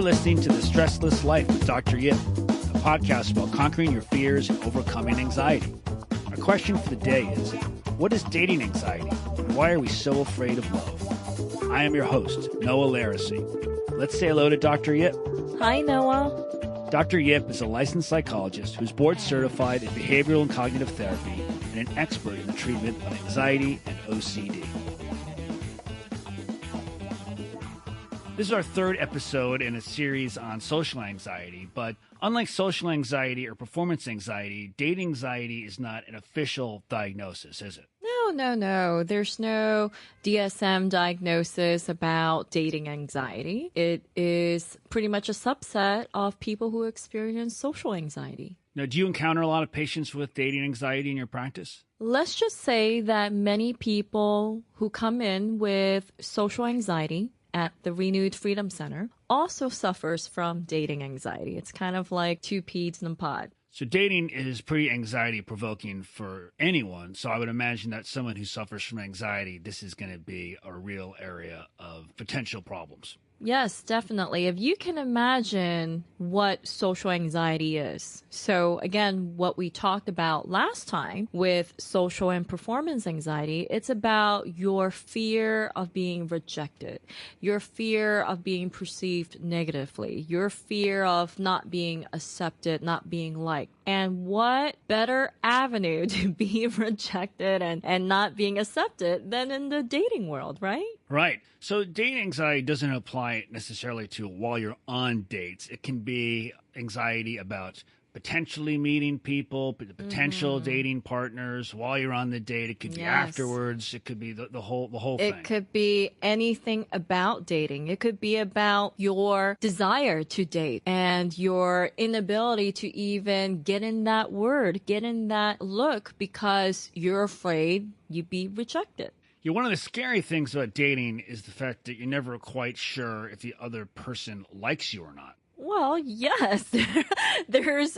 listening to The Stressless Life with Dr. Yip, a podcast about conquering your fears and overcoming anxiety. Our question for the day is, what is dating anxiety? And why are we so afraid of love? I am your host, Noah Laracy. Let's say hello to Dr. Yip. Hi, Noah. Dr. Yip is a licensed psychologist who's board certified in behavioral and cognitive therapy and an expert in the treatment of anxiety and OCD. This is our third episode in a series on social anxiety, but unlike social anxiety or performance anxiety, dating anxiety is not an official diagnosis, is it? No. There's no DSM diagnosis about dating anxiety. It is pretty much a subset of people who experience social anxiety. Now, do you encounter a lot of patients with dating anxiety in your practice? Let's just say that many people who come in with social anxiety at the Renewed Freedom Center also suffers from dating anxiety. It's kind of like two peas in a pod. So dating is pretty anxiety provoking for anyone. So I would imagine that someone who suffers from anxiety, this is going to be a real area of potential problems. Yes, definitely. If you can imagine what social anxiety is. So again, what we talked about last time with social and performance anxiety, it's about your fear of being rejected, your fear of being perceived negatively, your fear of not being accepted, not being liked. And what better avenue to be rejected and not being accepted than in the dating world, right? Right. So dating anxiety doesn't apply necessarily to while you're on dates. It can be anxiety about potentially meeting people, potential dating partners while you're on the date. It could be afterwards. It could be the whole thing. It could be anything about dating. It could be about your desire to date and your inability to even get in that word, get in that look because you're afraid you'd be rejected. Yeah, one of the scary things about dating is the fact that you're never quite sure if the other person likes you or not. Well, yes, there's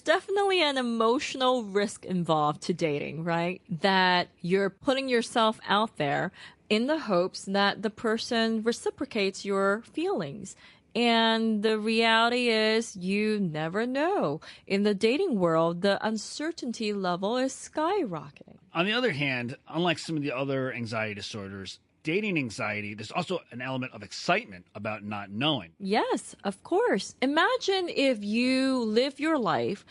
definitely an emotional risk involved to dating, right? That you're putting yourself out there in the hopes that the person reciprocates your feelings. And the reality is you never know. In the dating world, the uncertainty level is skyrocketing. On the other hand, unlike some of the other anxiety disorders, dating anxiety, there's also an element of excitement about not knowing. Yes, of course. Imagine if you live your life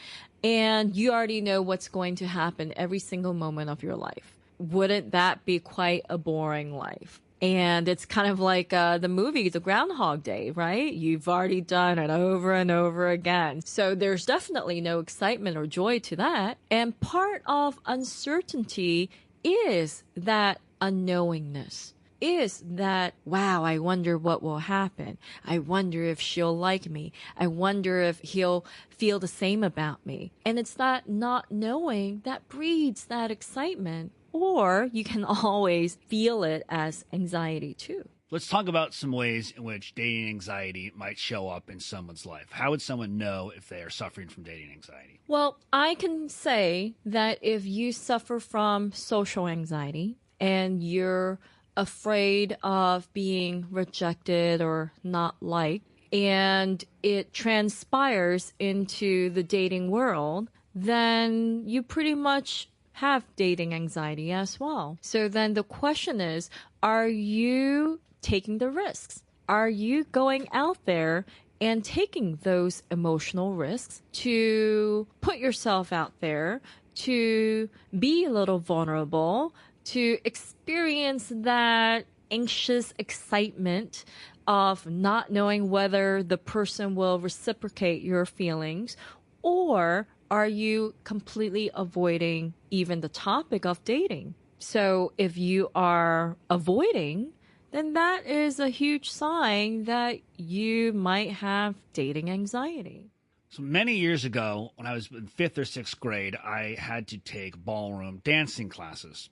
and you already know what's going to happen every single moment of your life. Wouldn't that be quite a boring life? And it's kind of like the movie, The Groundhog Day, right? You've already done it over and over again. So there's definitely no excitement or joy to that. And part of uncertainty is that unknowingness. Is that, wow, I wonder what will happen. I wonder if she'll like me. I wonder if he'll feel the same about me. And it's that not knowing that breeds that excitement. Or you can always feel it as anxiety too. Let's talk about some ways in which dating anxiety might show up in someone's life. How would someone know if they are suffering from dating anxiety? Well, I can say that if you suffer from social anxiety and you're afraid of being rejected or not liked, and it transpires into the dating world, then you pretty much have dating anxiety as well. So then the question is, are you taking the risks? Are you going out there and taking those emotional risks to put yourself out there, to be a little vulnerable, to experience that anxious excitement of not knowing whether the person will reciprocate your feelings, or are you completely avoiding even the topic of dating? So if you are avoiding, then that is a huge sign that you might have dating anxiety. So many years ago, when I was in 5th or 6th grade, I had to take ballroom dancing classes.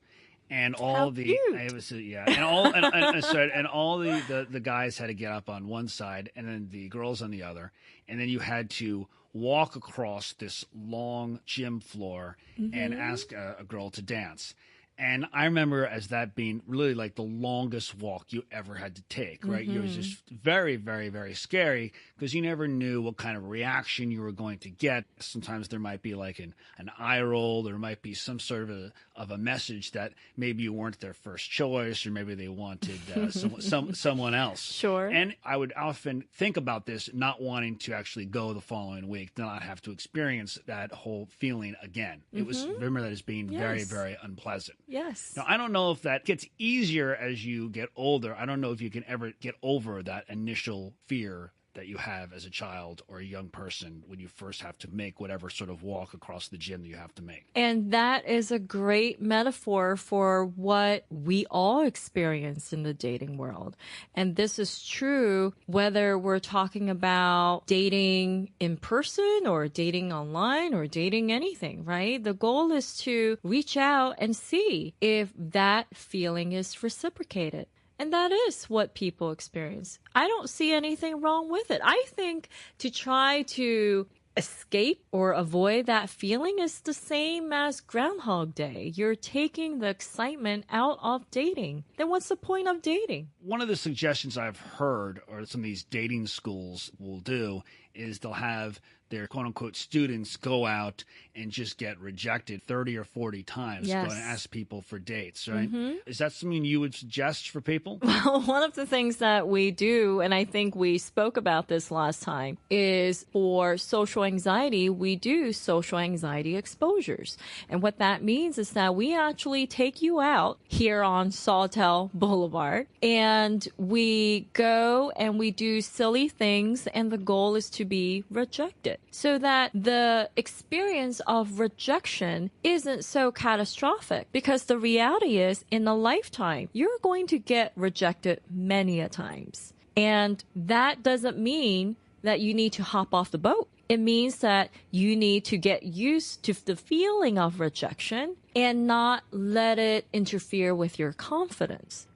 And all the guys had to get up on one side and then the girls on the other, and then you had to walk across this long gym floor and ask a girl to dance. And I remember as that being really like the longest walk you ever had to take, right? It was just very, very, very scary because you never knew what kind of reaction you were going to get. Sometimes there might be like an eye roll. There might be some sort of a message that maybe you weren't their first choice, or maybe they wanted someone else. Sure. And I would often think about this, not wanting to actually go the following week, to not have to experience that whole feeling again. It was, remember that as being very, very unpleasant. Yes. Now, I don't know if that gets easier as you get older. I don't know if you can ever get over that initial fear that you have as a child or a young person when you first have to make whatever sort of walk across the gym that you have to make. And that is a great metaphor for what we all experience in the dating world. And this is true whether we're talking about dating in person or dating online or dating anything, right? The goal is to reach out and see if that feeling is reciprocated. And that is what people experience. I don't see anything wrong with it. I think to try to escape or avoid that feeling is the same as Groundhog Day. You're taking the excitement out of dating. Then what's the point of dating? One of the suggestions I've heard, or some of these dating schools will do, is they'll have their quote-unquote students go out and just get rejected 30 or 40 times, Yes. go and ask people for dates, right? Is that something you would suggest for people? Well, one of the things that we do, and I think we spoke about this last time, is for social anxiety, we do social anxiety exposures. And what that means is that we actually take you out here on Sawtell Boulevard, and we go and we do silly things, and the goal is to be rejected, so that the experience of rejection isn't so catastrophic. Because the reality is, in a lifetime, you're going to get rejected many a times. And that doesn't mean that you need to hop off the boat. It means that you need to get used to the feeling of rejection and not let it interfere with your confidence.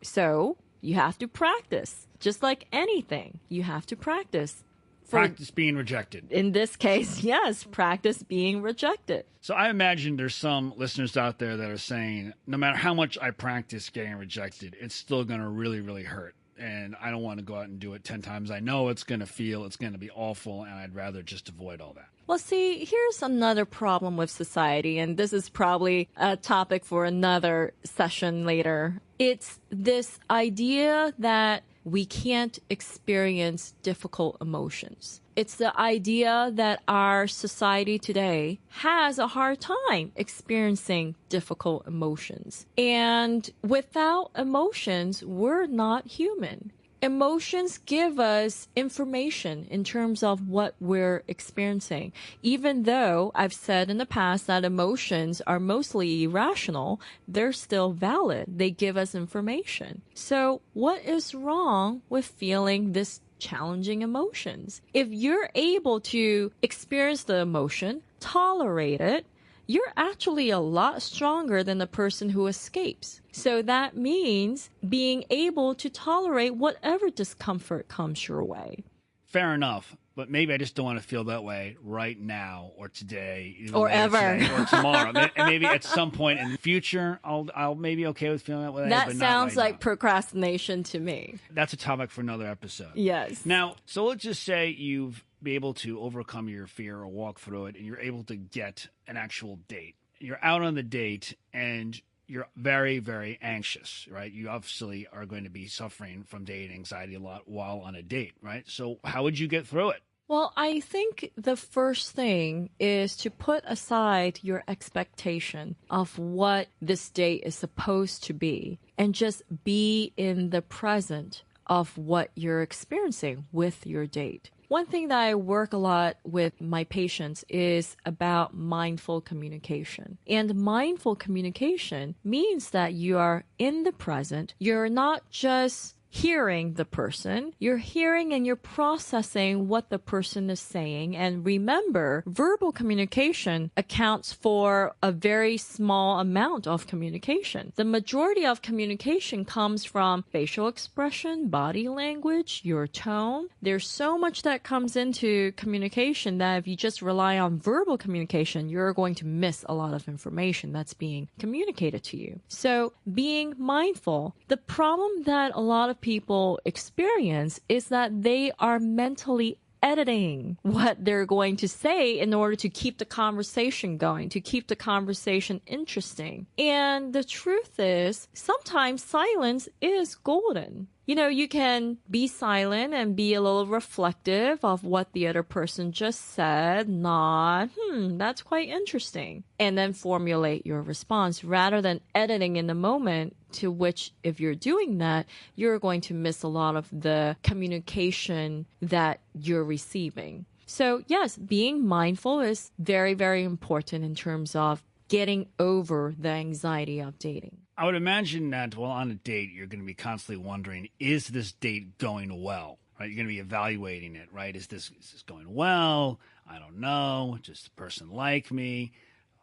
So you have to practice. Just like anything, you have to practice. Practice being rejected. In this case, yes, practice being rejected. So I imagine there's some listeners out there that are saying, no matter how much I practice getting rejected, it's still going to really, really hurt. And I don't want to go out and do it 10 times. I know it's going to be awful, and I'd rather just avoid all that. Well, see, here's another problem with society, and this is probably a topic for another session later. It's this idea that we can't experience difficult emotions. It's the idea that our society today has a hard time experiencing difficult emotions. And without emotions, we're not human. Emotions give us information in terms of what we're experiencing. Even though I've said in the past that emotions are mostly irrational, they're still valid. They give us information. So what is wrong with feeling this challenging emotions? If you're able to experience the emotion, tolerate it, you're actually a lot stronger than the person who escapes. So that means being able to tolerate whatever discomfort comes your way. Fair enough. But maybe I just don't want to feel that way right now or today. Or ever. Today, or tomorrow. And maybe at some point in the future, I'll maybe okay with feeling that way. That but sounds not right like now. procrastination to me. That's a topic for another episode. Yes. Now, so let's just say you've been able to overcome your fear or walk through it, and you're able to get an actual date. You're out on the date, and you're very, very anxious, right? You obviously are going to be suffering from dating anxiety a lot while on a date, right? So how would you get through it? Well, I think the first thing is to put aside your expectation of what this date is supposed to be and just be in the present of what you're experiencing with your date. One thing that I work a lot with my patients is about mindful communication. And mindful communication means that you are in the present. You're not just hearing the person. You're hearing and you're processing what the person is saying. And remember, verbal communication accounts for a very small amount of communication. The majority of communication comes from facial expression, body language, your tone. There's so much that comes into communication that if you just rely on verbal communication, you're going to miss a lot of information that's being communicated to you. So being mindful, the problem that a lot of people experience is that they are mentally editing what they're going to say in order to keep the conversation going, to keep the conversation interesting. And the truth is, sometimes silence is golden. You know, you can be silent and be a little reflective of what the other person just said, not, that's quite interesting, and then formulate your response rather than editing in the moment, to which if you're doing that, you're going to miss a lot of the communication that you're receiving. So yes, being mindful is very, very important in terms of getting over the anxiety of dating. I would imagine that while on a date, you're going to be constantly wondering, is this date going well? Right? You're going to be evaluating it, right? Is this going well? I don't know. Does the person like me?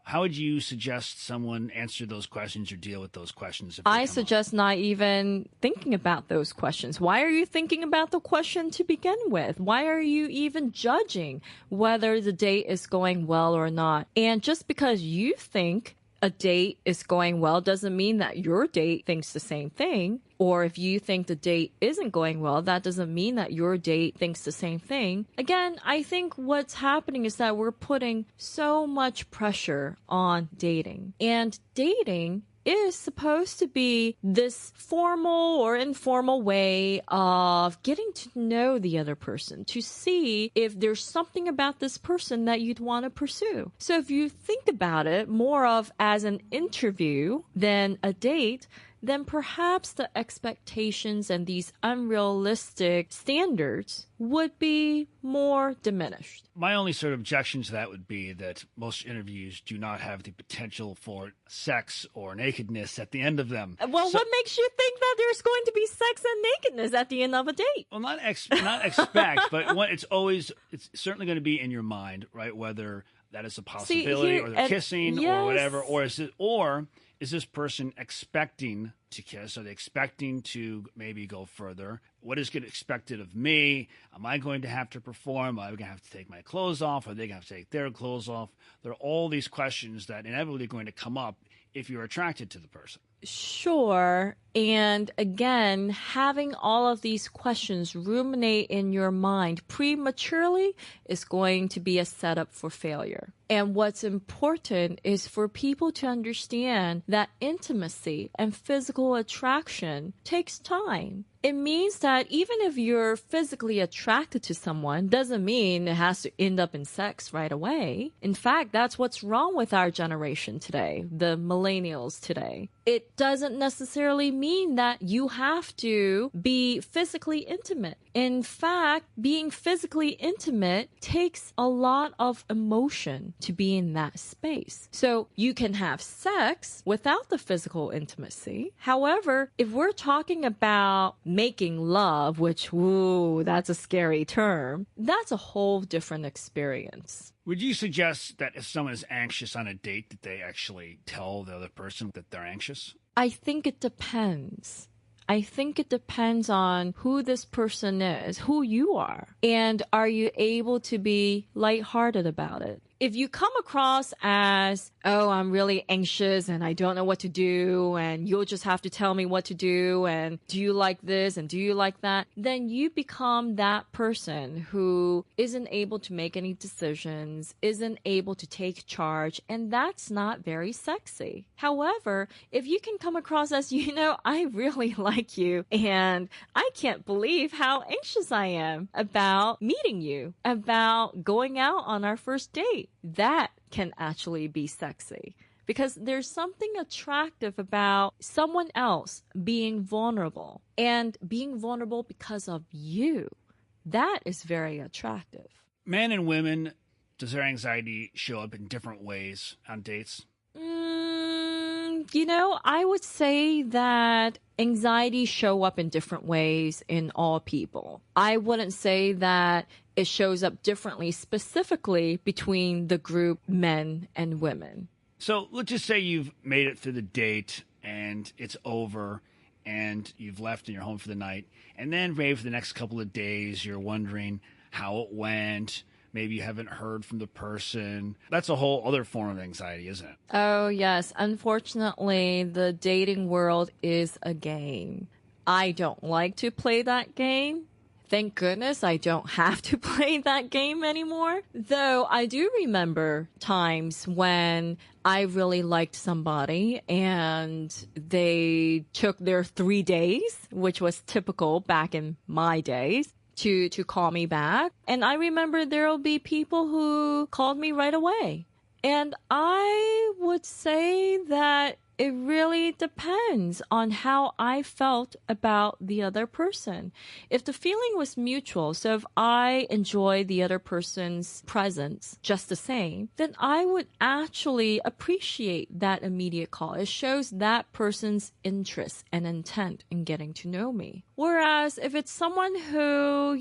How would you suggest someone answer those questions or deal with those questions? I suggest not even thinking about those questions. Why are you thinking about the question to begin with? Why are you even judging whether the date is going well or not? And just because you think a date is going well doesn't mean that your date thinks the same thing. Or if you think the date isn't going well, that doesn't mean that your date thinks the same thing. Again, I think what's happening is that we're putting so much pressure on dating. And dating is supposed to be this formal or informal way of getting to know the other person, to see if there's something about this person that you'd want to pursue. So if you think about it more of as an interview than a date, then perhaps the expectations and these unrealistic standards would be more diminished. My only sort of objection to that would be that most interviews do not have the potential for sex or nakedness at the end of them. Well, what makes you think that there's going to be sex and nakedness at the end of a date? Well, not expect, but it's certainly going to be in your mind, right? Whether that is a possibility, or they're kissing, or whatever, or is this person expecting to kiss? Are they expecting to maybe go further? What is expected of me? Am I going to have to perform? Am I going to have to take my clothes off? Are they going to have to take their clothes off? There are all these questions that inevitably are going to come up if you're attracted to the person. Sure. And again, having all of these questions ruminate in your mind prematurely is going to be a setup for failure. And what's important is for people to understand that intimacy and physical attraction takes time. It means that even if you're physically attracted to someone, doesn't mean it has to end up in sex right away. In fact, that's what's wrong with our generation today, the millennials today. It doesn't necessarily mean that you have to be physically intimate. In fact, being physically intimate takes a lot of emotion to be in that space. So you can have sex without the physical intimacy. However, if we're talking about making love, which, that's a scary term, that's a whole different experience. Would you suggest that if someone is anxious on a date, that they actually tell the other person that they're anxious? I think it depends. I think it depends on who this person is, who you are, and are you able to be lighthearted about it? If you come across as, oh, I'm really anxious and I don't know what to do and you'll just have to tell me what to do and do you like this and do you like that, then you become that person who isn't able to make any decisions, isn't able to take charge, and that's not very sexy. However, if you can come across as, I really like you and I can't believe how anxious I am about meeting you, about going out on our first date, that can actually be sexy because there's something attractive about someone else being vulnerable and being vulnerable because of you. That is very attractive. Men and women, does their anxiety show up in different ways on dates? I would say that anxiety show up in different ways in all people. I wouldn't say that it shows up differently specifically between the group men and women. So let's just say you've made it through the date and it's over and you've left and you're home for the night. And then maybe for the next couple of days, you're wondering how it went. Maybe you haven't heard from the person. That's a whole other form of anxiety, isn't it? Oh, yes. Unfortunately, the dating world is a game. I don't like to play that game. Thank goodness I don't have to play that game anymore. Though I do remember times when I really liked somebody and they took their 3 days, which was typical back in my days, to call me back. And I remember there'll be people who called me right away. And I would say that it really depends on how I felt about the other person. If the feeling was mutual, so if I enjoy the other person's presence just the same, then I would actually appreciate that immediate call. It shows that person's interest and intent in getting to know me. Whereas if it's someone who,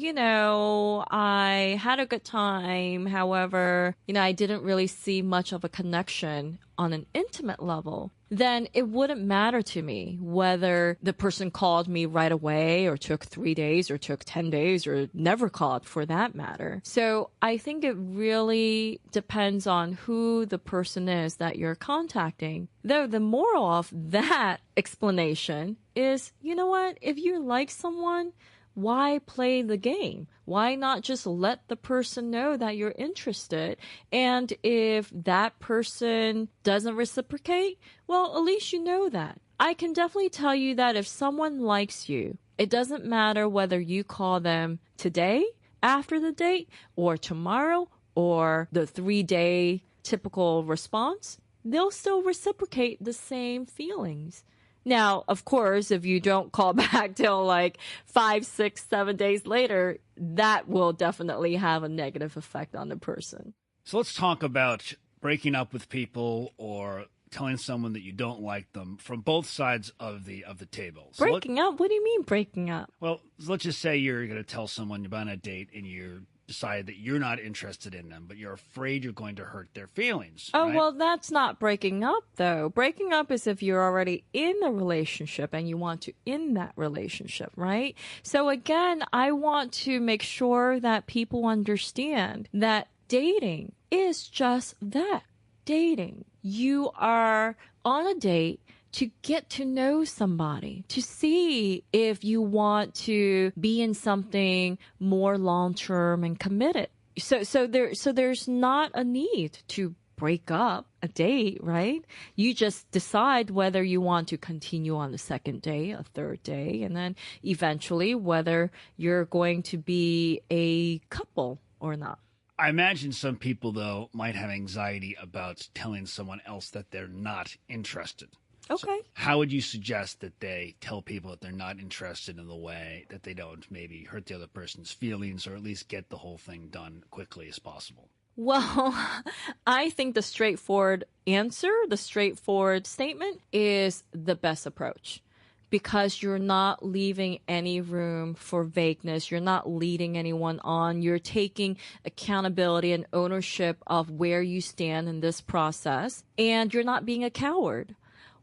I had a good time, however, I didn't really see much of a connection on an intimate level, then it wouldn't matter to me whether the person called me right away or took 3 days or took 10 days or never called for that matter. So I think it really depends on who the person is that you're contacting. Though the moral of that explanation is, you know what? If you like someone, why play the game? Why not just let the person know that you're interested? And if that person doesn't reciprocate, well, at least you know that. I can definitely tell you that if someone likes you, it doesn't matter whether you call them today after the date or tomorrow or the 3-day typical response, they'll still reciprocate the same feelings. Now, of course, if you don't call back till like 5, 6, 7 days later, that will definitely have a negative effect on the person. So let's talk about breaking up with people or telling someone that you don't like them from both sides of the table. So breaking up? What do you mean breaking up? Well, let's just say you're going to tell someone you're on a date and you decide that you're not interested in them, but you're afraid you're going to hurt their feelings. Oh, right? Well, that's not breaking up, though. Breaking up is if you're already in a relationship and you want to end that relationship, right? So again, I want to make sure that people understand that dating is just that, dating. You are on a date to get to know somebody, to see if you want to be in something more long-term and committed. So there's not a need to break up a date, right? You just decide whether you want to continue on the second day, a third day, and then eventually whether you're going to be a couple or not. I imagine some people, though, might have anxiety about telling someone else that they're not interested. Okay. So how would you suggest that they tell people that they're not interested in the way that they don't maybe hurt the other person's feelings or at least get the whole thing done quickly as possible? Well, I think the straightforward answer, the straightforward statement is the best approach because you're not leaving any room for vagueness. You're not leading anyone on. You're taking accountability and ownership of where you stand in this process, and you're not being a coward.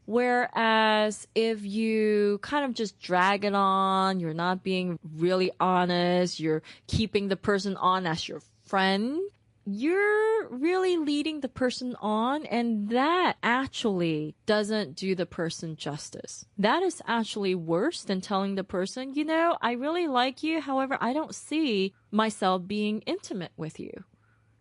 Whereas if you kind of just drag it on, you're not being really honest, you're keeping the person on as your friend, you're really leading the person on, and that actually doesn't do the person justice. That is actually worse than telling the person, I really like you, however, I don't see myself being intimate with you.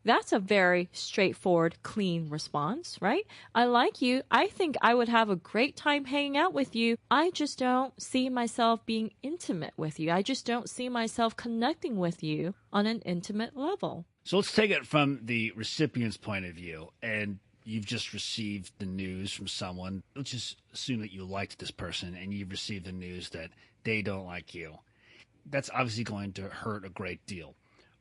That's a very straightforward, clean response, right? I like you. I think I would have a great time hanging out with you. I just don't see myself being intimate with you. I just don't see myself connecting with you on an intimate level. So let's take it from the recipient's point of view, and you've just received the news from someone. Let's just assume that you liked this person and you've received the news that they don't like you. That's obviously going to hurt a great deal.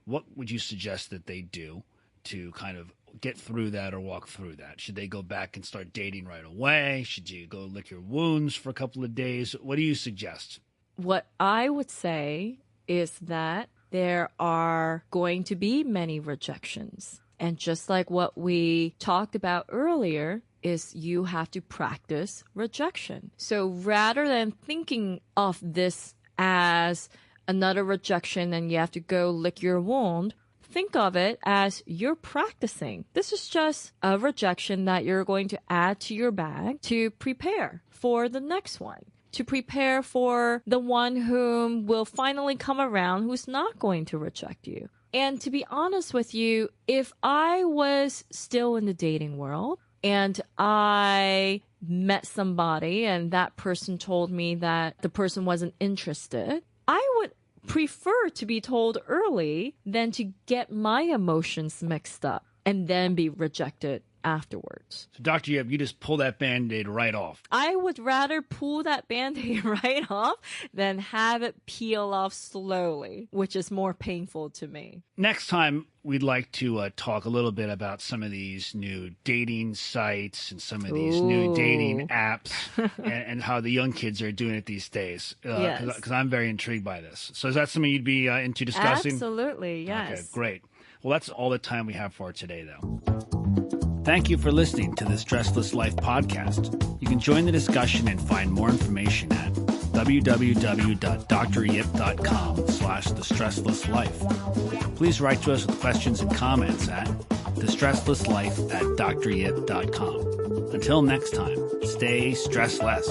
What would you suggest that they do to kind of get through that or walk through that? Should they go back and start dating right away? Should you go lick your wounds for a couple of days? What do you suggest? What I would say is that there are going to be many rejections. And just like what we talked about earlier, is you have to practice rejection. So rather than thinking of this as another rejection and you have to go lick your wound, think of it as you're practicing. This is just a rejection that you're going to add to your bag to prepare for the next one, to prepare for the one whom will finally come around who's not going to reject you. And to be honest with you, if I was still in the dating world and I met somebody and that person told me that the person wasn't interested, I would prefer to be told early than to get my emotions mixed up and then be rejected afterwards. So Dr. Yip, you just pull that Band-Aid right off. I would rather pull that Band-Aid right off than have it peel off slowly, which is more painful to me. Next time, we'd like to talk a little bit about some of these new dating sites and some of these new dating apps and how the young kids are doing it these days. Because I'm very intrigued by this. So is that something you'd be into discussing? Absolutely, yes. Okay, great. Well, that's all the time we have for today, though. Thank you for listening to the Stressless Life podcast. You can join the discussion and find more information at www.dryip.com/thestresslesslife. Please write to us with questions and comments at thestresslesslife@dryip.com. Until next time, stay stressless.